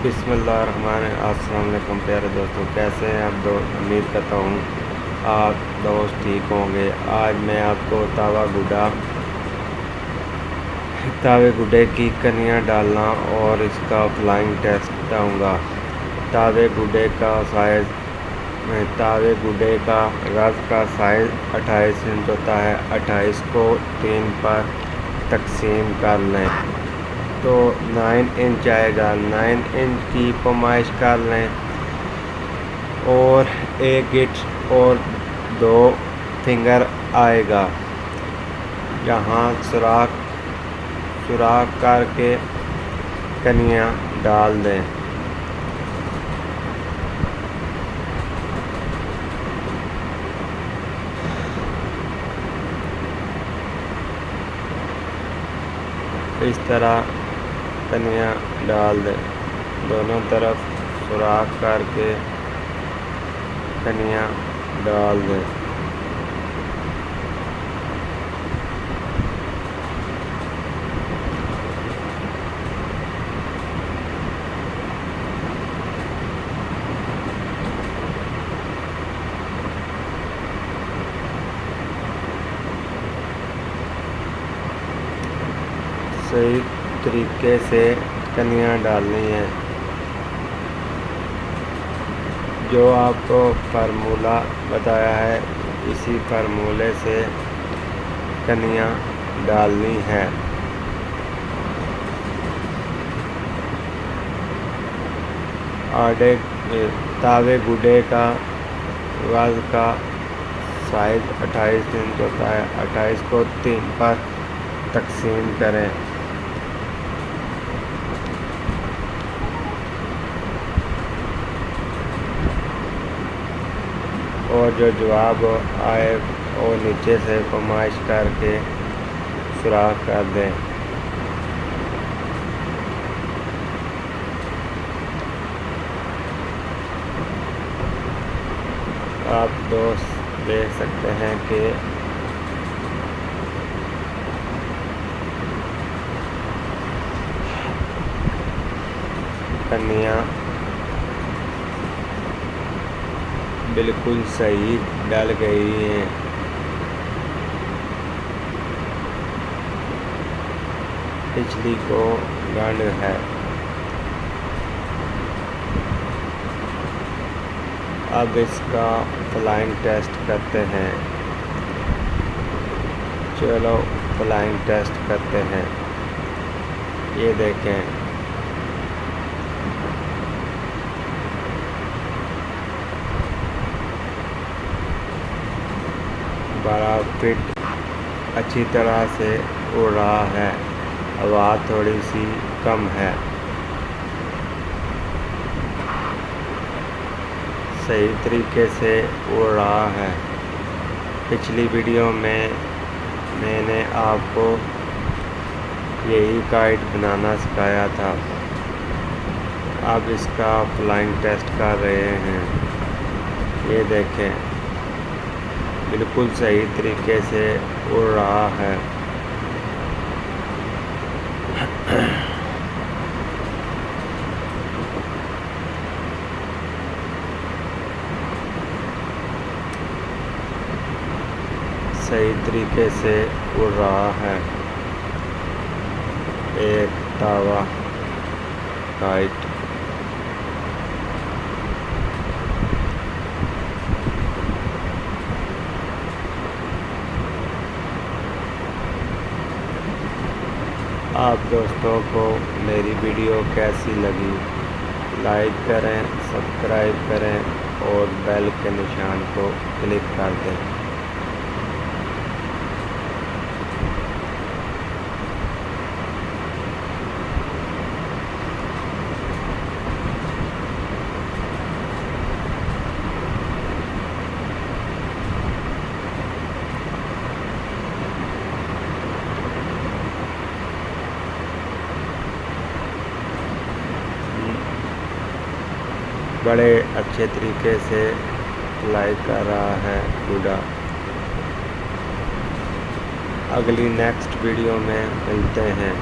अस्सलाम वालेकुम प्यारे दोस्तों, कैसे हैं आप दोस्त। उम्मीद करता हूँ आप दोस्त ठीक होंगे। आज मैं आपको तावे गुड्डे की कनियाँ डालना और इसका फ्लाइंग टेस्ट बताऊँगा। तावे गुड्डे का गज का साइज़ 28 इंच होता है। 28 को 3 पर तकसीम कर लें तो 9 इंच आएगा। 9 इंच की पैमाइश कर लें और एक गिट और 2 फिंगर आएगा। यहाँ सुराख करके कनियाँ डाल दें। इस तरह कनियाँ डाल दें। दोनों तरफ सुराख करके कनियाँ डाल दें। सही तरीके से कनियाँ डालनी है। जो आपको फार्मूला बताया है इसी फार्मूले से कनियाँ डालनी है। तावे गुड्डे का गज का साइज़ 28 इंच होता है। 28 को 3 पर तकसीम करें। और जो जवाब आए वो नीचे से पैमाइश करके सुराख कर दें। आप दोस्त देख सकते हैं कि कनियाँ बिल्कुल सही डल गई हैं। पिछली को गंढ है। अब इसका फ्लाइंग टेस्ट करते हैं। चलो फ्लाइंग टेस्ट करते हैं। ये देखें, बड़ा फिट अच्छी तरह से उड़ रहा है। आवाज़ थोड़ी सी कम है। सही तरीके से उड़ रहा है। पिछली वीडियो में मैंने आपको यही काइट बनाना सिखाया था। अब इसका फ्लाइंग टेस्ट कर रहे हैं। ये देखें, बिल्कुल सही तरीके से उड़ रहा है। सही तरीके से उड़ रहा है। एक तावा काइट। आप दोस्तों को मेरी वीडियो कैसी लगी, लाइक करें, सब्सक्राइब करें और बेल के निशान को क्लिक कर दें। बड़े अच्छे तरीके से फ्लाई कर रहा है गुड्डा। अगली नेक्स्ट वीडियो में मिलते हैं।